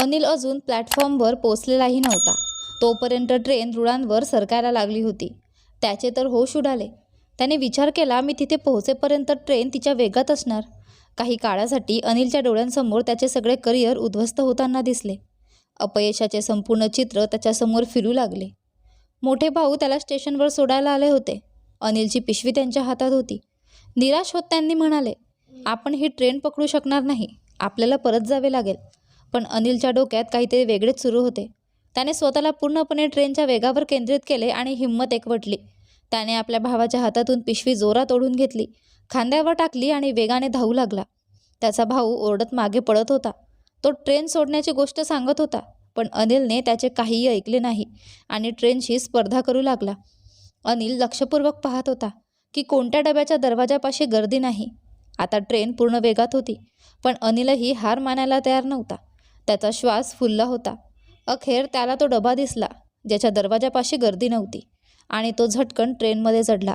अनिल अजून प्लॅटफॉर्मवर पोचलेलाही नव्हता. तोपर्यंत ट्रेन रुळांवर सरकायला लागली होती. त्याचे तर होश उडाले. त्याने विचार केला, मी तिथे पोहोचेपर्यंत ट्रेन तिच्या वेगात असणार. काही काळासाठी अनिलच्या डोळ्यांसमोर त्याचे सगळे करिअर उद्ध्वस्त होताना दिसले. अपयशाचे संपूर्ण चित्र त्याच्यासमोर फिरू लागले. मोठे भाऊ त्याला स्टेशनवर सोडायला आले होते. अनिलची पिशवी त्यांच्या हातात होती. निराश होत त्यांनी म्हणाले, आपण ही ट्रेन पकडू शकणार नाही, आपल्याला परत जावे लागेल. पण अनिलच्या डोक्यात काहीतरी वेगळेच सुरू होते. त्याने स्वतःला पूर्णपणे ट्रेनच्या वेगावर केंद्रित केले आणि हिंमत एकवटली. त्याने आपल्या भावाच्या हातातून पिशवी जोरात ओढून घेतली, खांद्यावर टाकली आणि वेगाने धावू लागला. त्याचा भाऊ ओरडत मागे पडत होता. तो ट्रेन सोडण्याची गोष्ट सांगत होता, पण अनिलने त्याचे काहीही ऐकले नाही आणि ट्रेनशी स्पर्धा करू लागला. अनिल लक्षपूर्वक पाहत होता की कोणत्या डब्याच्या दरवाजापाशी गर्दी नाही. आता ट्रेन पूर्ण वेगात होती, पण अनिलही हार मानायला तयार नव्हता. त्याचा श्वास फुलला होता. अखेर त्याला तो डबा दिसला, ज्याच्या दरवाजापाशी गर्दी नव्हती, आणि तो झटकन ट्रेनमध्ये चढला.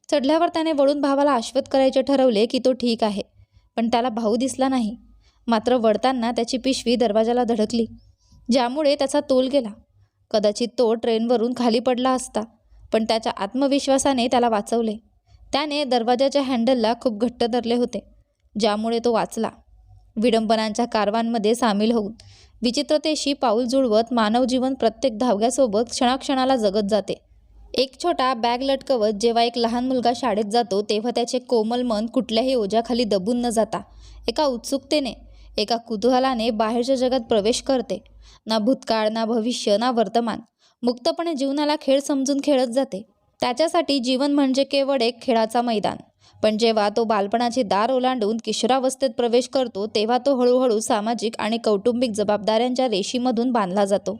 चढल्यावर त्याने वळून भावाला आश्वस्त करायचे ठरवले की तो ठीक आहे, पण त्याला भाऊ दिसला नाही. मात्र वळताना त्याची पिशवी दरवाजाला धडकली, ज्यामुळे त्याचा तोल गेला. कदाचित तो ट्रेनवरून खाली पडला असता, पण त्याच्या आत्मविश्वासाने त्याला वाचवले. त्याने दरवाजाच्या हँडलला खूप घट्ट धरले होते, ज्यामुळे तो वाचला. विडंबनांच्या कारवांमध्ये सामील होऊन विचित्रतेशी पाऊल जुळवत मानव जीवन प्रत्येक धावग्यासोबत क्षणाक्षणाला जगत जाते. एक छोटा बॅग लटकवत जेव्हा एक लहान मुलगा शाळेत जातो, तेव्हा त्याचे कोमल मन कुठल्याही ओझ्याखाली दबून न जाता एका उत्सुकतेने, एका कुतूहलाने बाहेरच्या जगात प्रवेश करते. ना भूतकाळ, ना भविष्य, ना वर्तमान. मुक्तपणे जीवनाला खेळ समजून खेळत जाते. त्याच्यासाठी जीवन म्हणजे केवळ एक खेळाचा मैदान. पण जेव्हा तो बालपणाचे दार ओलांडून किशोरावस्थेत प्रवेश करतो, तेव्हा तो हळूहळू सामाजिक आणि कौटुंबिक जबाबदाऱ्यांच्या रेषीमधून बांधला जातो.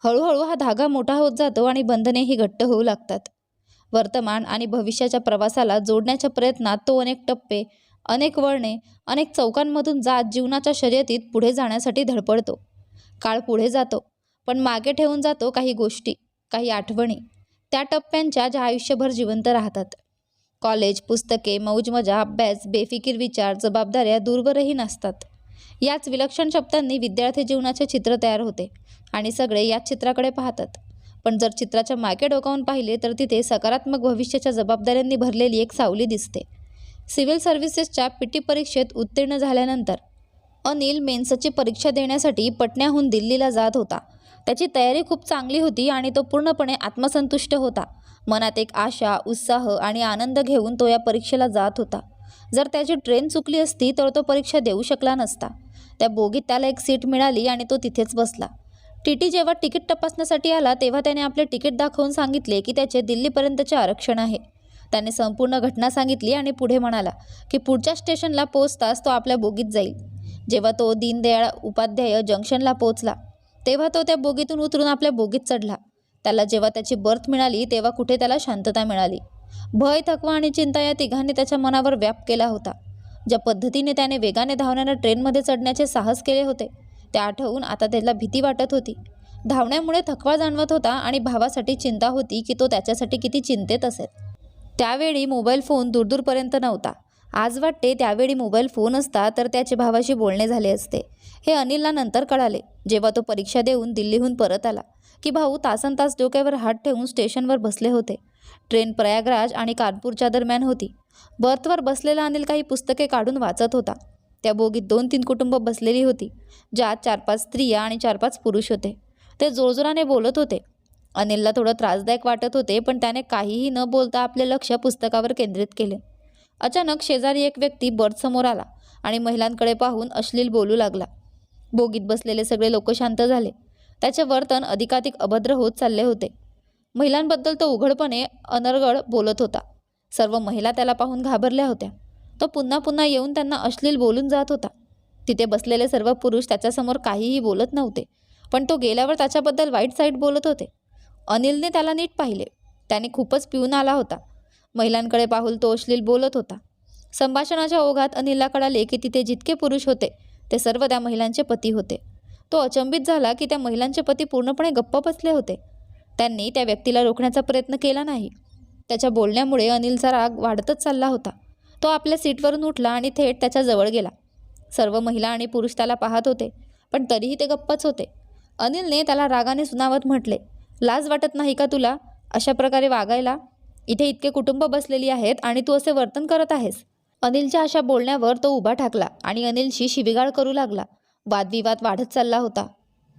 हळूहळू हा धागा मोठा होत जातो आणि बंधनेही घट्ट होऊ लागतात. वर्तमान आणि भविष्याच्या प्रवासाला जोडण्याच्या प्रयत्नात तो अनेक टप्पे, अनेक वळणे, अनेक चौकांमधून जात जीवनाच्या शर्यतीत पुढे जाण्यासाठी धडपडतो. काळ पुढे जातो, पण मागे ठेवून जातो काही गोष्टी, काही आठवणी, त्या टप्प्यांच्या ज्या आयुष्यभर जिवंत राहतात. कॉलेज, पुस्तके, मौजमजा, अभ्यास, बेफिकीर विचार, जबाबदाऱ्या दूरवरही नसतात. याच विलक्षण शब्दांनी विद्यार्थी जीवनाचे चित्र तयार होते आणि सगळे याच चित्राकडे पाहतात. पण जर चित्राच्या मागे डोकावून पाहिले तर तिथे सकारात्मक भविष्याच्या जबाबदाऱ्यांनी भरलेली एक सावली दिसते. सिव्हिल सर्व्हिसेसच्या पीटी परीक्षेत उत्तीर्ण झाल्यानंतर अनिल मेन्सची परीक्षा देण्यासाठी पटण्याहून दिल्लीला जात होता. त्याची तयारी खूप चांगली होती आणि तो पूर्णपणे आत्मसंतुष्ट होता. मनात एक आशा, उत्साह आणि आनंद घेऊन तो या परीक्षेला जात होता. जर त्याची ट्रेन चुकली असती तर तो परीक्षा देऊ शकला नसता. त्या बोगीत त्याला एक सीट मिळाली आणि तो तिथेच बसला. टीटी जेव्हा तिकीट तपासण्यासाठी आला, तेव्हा त्याने आपले तिकीट दाखवून सांगितले की त्याचे दिल्लीपर्यंतचे आरक्षण आहे. त्याने संपूर्ण घटना सांगितली आणि पुढे म्हणाला की पुढच्या स्टेशनला पोहोचताच तो आपल्या बोगीत जाईल. जेव्हा तो दीनदयाळ उपाध्याय जंक्शनला पोहोचला, तेव्हा तो त्या बोगीतून उतरून आपल्या बोगीत चढला. त्याला जेव्हा त्याची बर्थ मिळाली, तेव्हा कुठे त्याला शांतता मिळाली. भय, थकवा आणि चिंता या तिघांनी त्याच्या मनावर व्याप केला होता. ज्या पद्धतीने त्याने वेगाने धावणाऱ्या ट्रेनमध्ये चढण्याचे साहस केले होते, ते आठवून आता त्याला भीती वाटत होती. धावण्यामुळे थकवा जाणवत होता आणि भावासाठी चिंता होती की तो त्याच्यासाठी किती चिंतेत असेल. त्यावेळी मोबाईल फोन दूरदूरपर्यंत नव्हता. आज वाटते त्यावेळी मोबाईल फोन असता तर त्याचे भावाशी बोलणे झाले असते. हे अनिलला नंतर कळाले, जेव्हा तो परीक्षा देऊन दिल्लीहून परत आला, की भाऊ तासनतास डोक्यावर हात ठेवून स्टेशनवर बसले होते. ट्रेन प्रयागराज आणि कानपूरच्या दरम्यान होती. बर्थवर बसलेला अनिल काही पुस्तके काढून वाचत होता. त्या बोगीत 2-3 कुटुंब बसलेली होती, ज्यात 4-5 स्त्रिया आणि 4-5 पुरुष होते. ते जोरजोराने बोलत होते. अनिलला थोडं त्रासदायक वाटत होते, पण त्याने काहीही न बोलता आपले लक्ष पुस्तकावर केंद्रित केले. अचानक शेजारी एक व्यक्ती बर्थसमोर आला आणि महिलांकडे पाहून अश्लील बोलू लागला. बोगीत बसलेले सगळे लोक शांत झाले. त्याचे वर्तन अधिकाधिक अभद्र होत चालले होते. महिलांबद्दल तो उघडपणे अनर्गळ बोलत होता. सर्व महिला त्याला पाहून घाबरल्या होत्या. तो पुन्हा पुन्हा येऊन त्यांना अश्लील बोलून जात होता. तिथे बसलेले सर्व पुरुष त्याच्यासमोर काहीही बोलत नव्हते, पण तो गेल्यावर त्याच्याबद्दल वाईट साईट बोलत होते. अनिलने त्याला नीट पाहिले. त्याने खूपच पिऊन आला होता. महिलांकडे पाहून तो अश्लील बोलत होता. संभाषणाच्या ओघात अनिलला कळाले की तिथे जितके पुरुष होते ते सर्व त्या महिलांचे पती होते. तो अचंबित झाला की त्या महिलांचे पती पूर्णपणे गप्प बसले होते. त्यांनी त्या व्यक्तीला रोखण्याचा प्रयत्न केला नाही. त्याच्या बोलण्यामुळे अनिलचा राग वाढतच चालला होता. तो आपल्या सीटवरून उठला आणि थेट त्याच्या जवळ गेला. सर्व महिला आणि पुरुष त्याला पाहत होते, पण तरीही ते गप्पच होते. अनिलने त्याला रागाने सुनावत म्हटले, लाज वाटत नाही का तुला अशा प्रकारे वागायला? इथे इतके कुटुंब बसलेली आहेत आणि तू असे वर्तन करत आहेस. अनिलच्या अशा बोलण्यावर तो उभा ठाकला आणि अनिलशी शिवीगाळ करू लागला. वादविवाद वाढत चालला होता.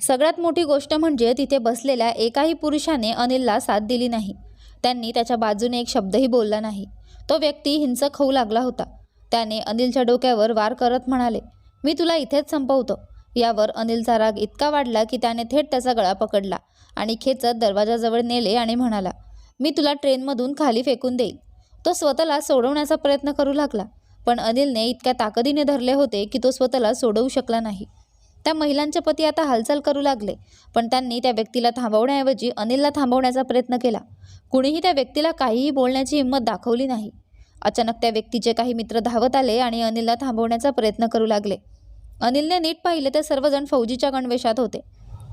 सगळ्यात मोठी गोष्ट म्हणजे तिथे बसलेल्या एकाही पुरुषाने अनिलला साथ दिली नाही. त्यांनी त्याच्या बाजूने एक शब्दही बोलला नाही. तो व्यक्ती हिंसक होऊ लागला होता. त्याने अनिलच्या डोक्यावर वार करत म्हणाले, मी तुला इथेच संपवतो. यावर अनिलचा राग इतका वाढला की त्याने थेट त्याचा गळा पकडला आणि खेचत दरवाजाजवळ नेले आणि म्हणाला, मी तुला ट्रेनमधून खाली फेकून देईल. तो स्वतःला सोडवण्याचा प्रयत्न करू लागला, पण अनिलने इतक्या ताकदीने धरले होते की तो स्वतःला सोडवू शकला नाही. त्या महिलांचे पती आता हालचाल करू लागले, पण त्यांनी त्या व्यक्तीला थांबवण्याऐवजी अनिलला थांबवण्याचा प्रयत्न केला. कुणीही त्या व्यक्तीला काहीही बोलण्याची हिंमत दाखवली नाही. अचानक त्या व्यक्तीचे काही मित्र धावत आले आणि अनिलला थांबवण्याचा प्रयत्न करू लागले. अनिलने नीट पाहिले तर सर्वजण फौजीच्या गणवेशात होते.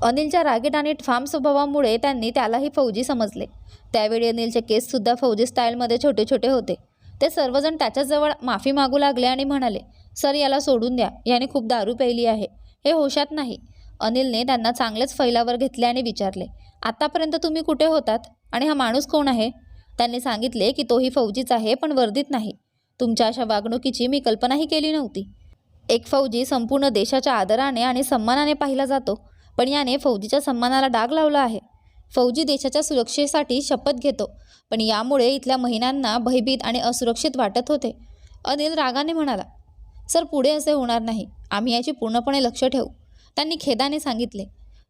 अनिलच्या रागीट आणि ठाम स्वभावामुळे त्यांनी त्यालाही फौजी समजले. त्यावेळी अनिलचे केससुद्धा फौजी स्टाईलमध्ये छोटे छोटे होते. ते सर्वजण त्याच्याजवळ माफी मागू लागले आणि म्हणाले, सर याला सोडून द्या, याने खूप दारू प्यायली आहे, हे होशात नाही. अनिलने त्यांना चांगलेच फैलावर घेतले आणि विचारले, आतापर्यंत तुम्ही कुठे होतात आणि हा माणूस कोण आहे? त्यांनी सांगितले की तोही फौजीच आहे, पण वर्दीत नाही. तुमच्या अशा वागणुकीची मी कल्पनाही केली नव्हती. एक फौजी संपूर्ण देशाच्या आदराने आणि सन्मानाने पाहिला जातो, पण याने फौजीच्या सन्मानाला डाग लावला आहे. फौजी देशाच्या सुरक्षेसाठी शपथ घेतो, पण यामुळे इथल्या महिलांना भयभीत आणि असुरक्षित वाटत होते. अनिल रागाने म्हणाला, सर पुढे असे होणार नाही, आम्ही याची पूर्णपणे लक्ष ठेवू. त्यांनी खेदाने सांगितले.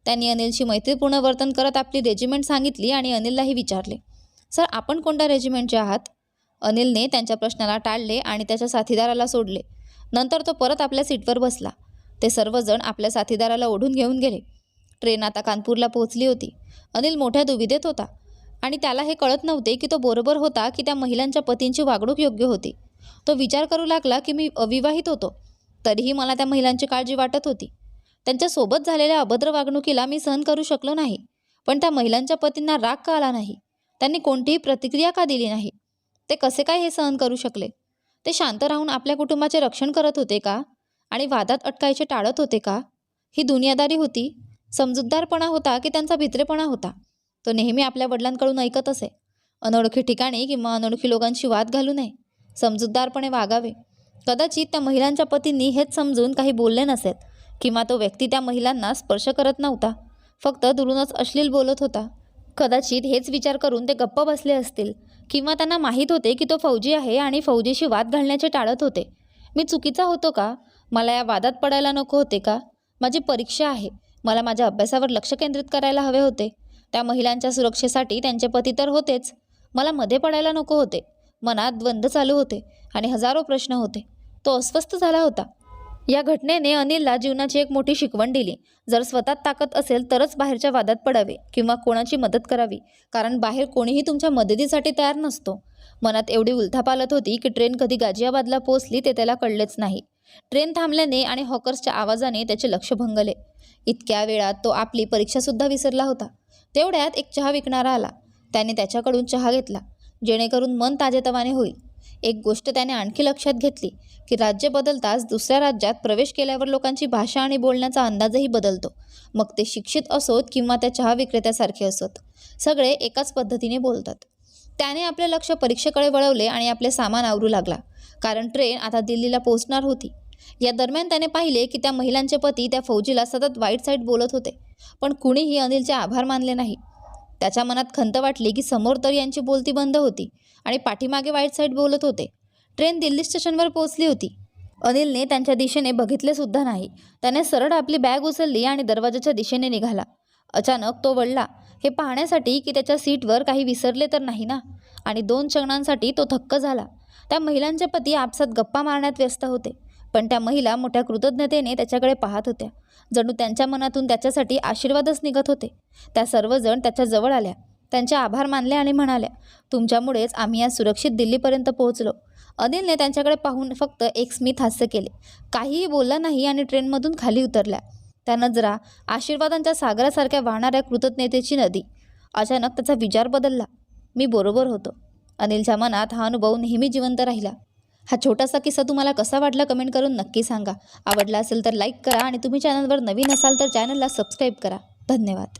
त्यांनी अनिलशी मैत्रीपूर्ण वर्तन करत आपली रेजिमेंट सांगितली आणि अनिललाही विचारले, सर आपण कोणत्या रेजिमेंटचे आहात? अनिलने त्यांच्या प्रश्नाला टाळले आणि त्याच्या साथीदाराला सोडले. नंतर तो परत आपल्या सीटवर बसला. ते सर्वजण आपल्या साथीदाराला ओढून घेऊन गेले. ट्रेन आता कानपूरला पोहोचली होती. अनिल मोठ्या दुविधेत होता आणि त्याला हे कळत नव्हते की तो बरोबर होता की त्या महिलांच्या पतींची वागणूक योग्य होती. तो विचार करू लागला की मी अविवाहित होतो, तरीही मला त्या महिलांची काळजी वाटत होती. त्यांच्यासोबत झालेल्या अभद्र वागणुकीला मी सहन करू शकलो नाही, पण त्या महिलांच्या पतींना राग का आला नाही? त्यांनी कोणतीही प्रतिक्रिया का दिली नाही? ते कसे काय हे सहन करू शकले? ते शांत राहून आपल्या कुटुंबाचे रक्षण करत होते का? आणि वादात अटकायचे टाळत होते का? ही दुनियादारी होती, समजूतदारपणा होता की त्यांचा भित्रेपणा होता? तो नेहमी आपल्या वडिलांकडून ऐकत असे, अनोळखी ठिकाणी किंवा अनोळखी लोकांशी वाद घालू नये, समजूतदारपणे वागावे. कदाचित त्या महिलांच्या पतींनी हेच समजून काही बोलले नसेल, किंवा तो व्यक्ती त्या महिलांना स्पर्श करत नव्हता, फक्त दुरूनच अश्लील बोलत होता. कदाचित हेच विचार करून ते गप्प बसले असतील, किंवा त्यांना माहीत होते की तो फौजी आहे आणि फौजीशी वाद घालण्याचे टाळत होते. मी चुकीचा होतो का? मला या वादात पडायला नको होते का? माझी परीक्षा आहे, मला माझ्या अभ्यासावर लक्ष केंद्रित करायला हवे होते. त्या महिलांच्या सुरक्षेसाठी त्यांचे पती तर होतेच, मला मध्ये पडायला नको होते. मनात द्वंद्व चालू होते आणि हजारो प्रश्न होते. तो अस्वस्थ झाला होता. या घटनेने अनिलला जीवनाची एक मोठी शिकवण दिली. जर स्वतःत ताकद असेल तरच बाहेरच्या वादात पडावे किंवा कोणाची मदत करावी, कारण बाहेर कोणीही तुमच्या मदतीसाठी तयार नसतो. मनात एवढी उलथापालत होती की ट्रेन कधी गाझियाबादला पोहोचली ते त्याला कळलेच नाही. ट्रेन थांबल्याने आणि हॉकर्सच्या आवाजाने त्याचे लक्ष भंगले. इतक्या वेळात तो आपली परीक्षासुद्धा विसरला होता. तेवढ्यात एक चहा विकणारा आला. त्याने त्याच्याकडून चहा घेतला, जेणेकरून मन ताजेतवाने होईल. एक गोष्ट त्याने आणखी लक्षात घेतली की राज्य बदलताच दुसऱ्या राज्यात प्रवेश केल्यावर लोकांची भाषा आणि बोलण्याचा अंदाजही बदलतो. मग ते शिक्षित असोत किंवा त्या चहा विक्रेत्यासारखे असोत, सगळे एकाच पद्धतीने बोलतात. त्याने आपले लक्ष परीक्षेकडे वळवले आणि आपले सामान आवरू लागला, कारण ट्रेन आता दिल्लीला पोहोचणार होती. या दरम्यान त्याने पाहिले की त्या महिलांचे पती त्या फौजीला सतत वाईट साईड बोलत होते, पण कुणीही अनिलचे आभार मानले नाही. त्याच्या मनात खंत वाटली की समोर तर यांची बोलती बंद होती आणि पाठीमागे वाईट साईड बोलत होते. ट्रेन दिल्ली स्टेशनवर पोहोचली होती. अनिलने त्यांच्या दिशेने बघितले सुद्धा नाही. त्याने सरळ आपली बॅग उचलली आणि दरवाजाच्या दिशेने निघाला. अचानक तो वळला, हे पाहण्यासाठी की त्याच्या सीटवर काही विसरले तर नाही ना, आणि 2 क्षणांसाठी तो थक्क झाला. त्या महिलांचे पती आपसात गप्पा मारण्यात व्यस्त होते, पण त्या महिला मोठ्या कृतज्ञतेने त्याच्याकडे पाहत होत्या, जणू त्यांच्या मनातून त्याच्यासाठी आशीर्वादच निघत होते. त्या सर्वजण त्याच्या जवळ आल्या, त्यांचे आभार मानले आणि म्हणाल्या, तुमच्यामुळेच आम्ही आज सुरक्षित दिल्लीपर्यंत पोहोचलो. अनिलने त्यांच्याकडे पाहून फक्त एक स्मित हास्य केले, काहीही बोलला नाही आणि ट्रेनमधून खाली उतरल्या. त्या नजरा आशीर्वादांच्या सागरासारख्या वाहणाऱ्या कृतज्ञतेची नदी. अचानक त्याचा विचार बदलला. मी बरोबर होतो. अनिलच्या मनात हा अनुभव नेहमी जिवंत राहिला. हा छोटासा किस्सा तुम्हाला कसा वाटला कमेंट करून नक्की सांगा. आवडला असेल तर लाईक करा आणि तुम्ही चॅनलवर नवीन असाल तर चॅनलला सबस्क्राईब करा. धन्यवाद.